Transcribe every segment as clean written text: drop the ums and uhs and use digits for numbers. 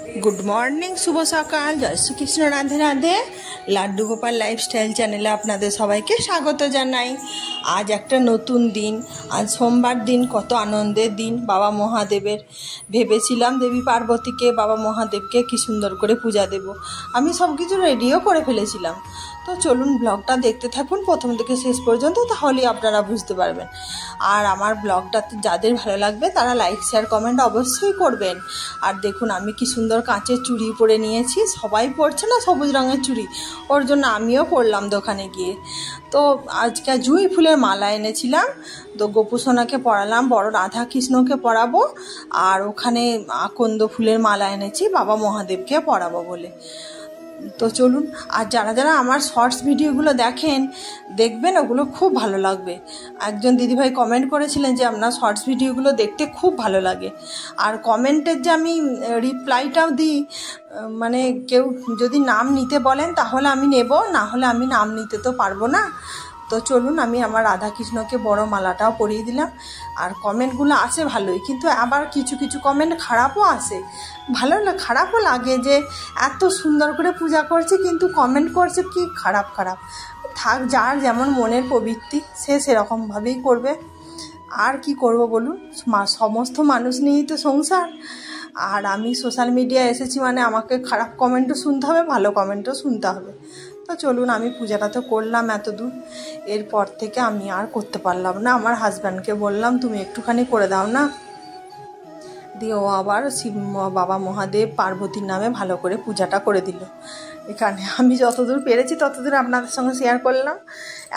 Good morning शुभ सकाल जय Shri Krishna Radhe Radhe laddu Gopal lifestyle चैनेले आपनादेर सबाइके स्वागत जानाई। आज एक नतून दिन, आज सोमवार दिन, कत आनंदेर दिन। बाबा महादेवेर भेबेछिलाम देवी पार्वती के बाबा महादेव के कि सुंदर करे पूजा देव। आमी सबकिछु रेडिओ करे फेलेछिलाम। तो चलुन ब्लगटा देखते थाकुन प्रथम थेके शेष पर्यन्त, ताहलेई आपनारा बुझते पारबेन। और आमार ब्लगटा जादेर भालो लागबे तारा लाइक शेयर कमेंट अवश्यई करबेन। और देखुन आमी कि सुंदर काँचेर चूड़ी परे निয়েছি, सबाई पड़ছে ना सबुज रंगेर चूड़ी, ओर जोन्नो आमिও पड़लाम दोकाने गिये। तो आजके जुई फुलेर माला এনেছিলাম, तो गोपू सोनाके पड़ालाम, बड़ राधा कृष्णके पड़ाबो और ओखाने আকন্দ फुलेर माला এনেছি बाबा महादेवके पड़ाबो बोले। तो चलुन और যারা যারা আমার শর্টস ভিডিওগুলো দেখবেন ওগুলো খুব ভালো লাগবে। একজন দিদিভাই কমেন্ট করেছিলেন যে আপনার শর্টস ভিডিওগুলো দেখতে খুব ভালো লাগে। আর কমেন্টের যে আমি রিপ্লাইটাও দিই, মানে কেউ যদি নাম নিতে বলেন তাহলে আমি নেব, না হলে আমি নাম নিতে তো পারবো না। তো চলুন আমি আমার রাধা কৃষ্ণকে বড় মালাটাও পরিয়ে দিলাম। আর কমেন্টগুলো আসে ভালোই, কিন্তু আবার কিছু কিছু কমেন্ট খারাপও আসে। ভালো না, খারাপও লাগে যে এত সুন্দর করে পূজা করছে কিন্তু কমেন্ট করছে কি খারাপ খারাপ। থাক, যার যেমন মনের প্রবৃত্তি সে সেরকমভাবেই করবে। আর কি করব বলুন, সমস্ত মানুষ নিয়েই তো সংসার। আর আমি সোশ্যাল মিডিয়ায় এসেছি মানে আমাকে খারাপ কমেন্টও শুনতে হবে, ভালো কমেন্টও শুনতে হবে। তো চলুন আমি পূজাটা তো করলাম এত দূর, এরপর থেকে আমি আর করতে পারলাম না। আমার হাজব্যান্ডকে বললাম তুমি একটুখানি করে দাও না, দিয়ে ও আবার শিব বাবা মহাদেব পার্বতীর নামে ভালো করে পূজাটা করে দিল। এখানে আমি যতদূর পেরেছি ততদূর আপনাদের সঙ্গে শেয়ার করলাম।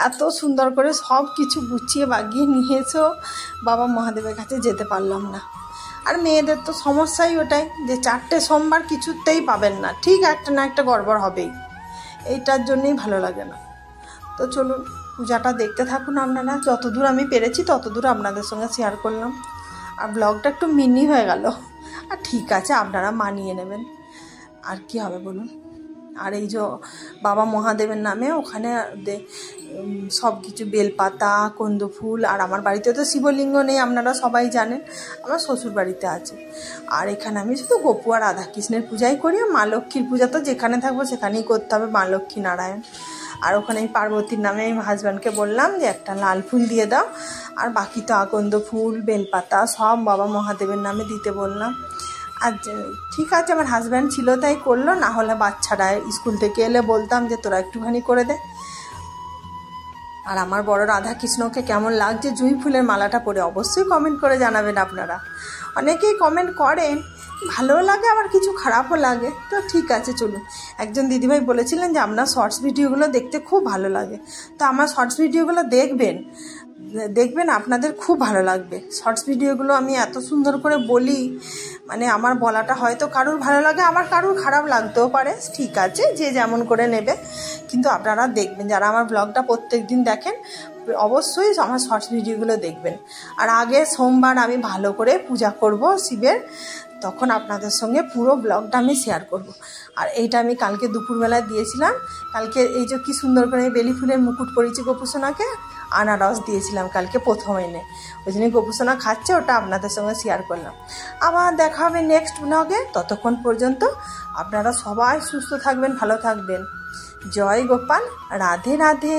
এত সুন্দর করে সব কিছু গুছিয়ে বাগিয়ে নিয়েছো, বাবা মহাদেবের কাছে যেতে পারলাম না। আর মেয়েদের তো সমস্যাই ওটাই যে 4টে সোমবার কিছুতেই পাবেন না, ঠিক একটা না একটা গড়বড় হবেই, এইটার জন্যই ভালো লাগে না। তো চলুন পূজাটা দেখতে থাকুন আপনারা, যতদূর আমি পেরেছি ততদূর আপনাদের সঙ্গে শেয়ার করলাম। আর ব্লগটা একটু মিনি হয়ে গেল, আর ঠিক আছে আপনারা মানিয়ে নেবেন, আর কি হবে বলুন। আর এই যে বাবা মহাদেবের নামে ওখানে সব কিছু বেলপাতা কন্দ ফুল, আর আমার বাড়িতে তো শিবলিঙ্গ নেই আপনারা সবাই জানেন, আমার শ্বশুর বাড়িতে আছে। আর এখানে আমি শুধু গোপু আর রাধাকৃষ্ণের পূজাই করি। মা লক্ষ্মীর পূজা তো যেখানে থাকবো সেখানেই করতে হবে, মা লক্ষ্মী নারায়ণ। আর ওখানে আমি পার্বতীর নামে আমি হাজব্যান্ডকে বললাম যে একটা লাল ফুল দিয়ে দাও, আর বাকি তো আকন্দ ফুল বেলপাতা সব বাবা মহাদেবের নামে দিতে বললাম। আর ঠিক আছে, আমার হাজব্যান্ড ছিল তাই করলো, না হলে বাচ্চারা স্কুল থেকে এলে বলতাম যে তোরা একটুখানি করে দে। আর আমার বড় রাধা কৃষ্ণকে কেমন লাগছে জুঁই ফুলের মালাটা পরে অবশ্যই কমেন্ট করে জানাবেন আপনারা। অনেকেই কমেন্ট করেন, ভালো লাগে আবার কিছু খারাপও লাগে। তো ঠিক আছে চলুন, একজন দিদিভাই বলেছিলেন যে আপনার শর্টস ভিডিওগুলো দেখতে খুব ভালো লাগে, তো আমার শর্টস ভিডিওগুলো দেখবেন আপনাদের খুব ভালো লাগবে। শর্টস ভিডিওগুলো আমি এত সুন্দর করে বলি, মানে আমার বলাটা হয়তো কারুর ভালো লাগে, আমার কারুর খারাপ লাগতেও পারে, ঠিক আছে যে যেমন করে নেবে। কিন্তু আপনারা দেখবেন, যারা আমার ব্লগটা প্রত্যেক দিন দেখেন অবশ্যই আমার শর্টস ভিডিওগুলো দেখবেন। আর আগে সোমবার আমি ভালো করে পূজা করব শিবের, তখন আপনাদের সঙ্গে পুরো ব্লগটা আমি শেয়ার করব। আর এইটা আমি কালকে দুপুরবেলায় দিয়েছিলাম। কালকে এই যে কী সুন্দর করে বেলি ফুলের মুকুট পরিয়েছি গোপুসোনাকে, আনারস দিয়েছিলাম কালকে প্রথম এনে, ওই জন্যই গোপুসোনা খাচ্ছে, ওটা আপনাদের সঙ্গে শেয়ার করলাম। আবার দেখা হবে নেক্সট ব্লগে, ততক্ষণ পর্যন্ত আপনারা সবাই সুস্থ থাকবেন, ভালো থাকবেন। জয় গোপাল, রাধে রাধে।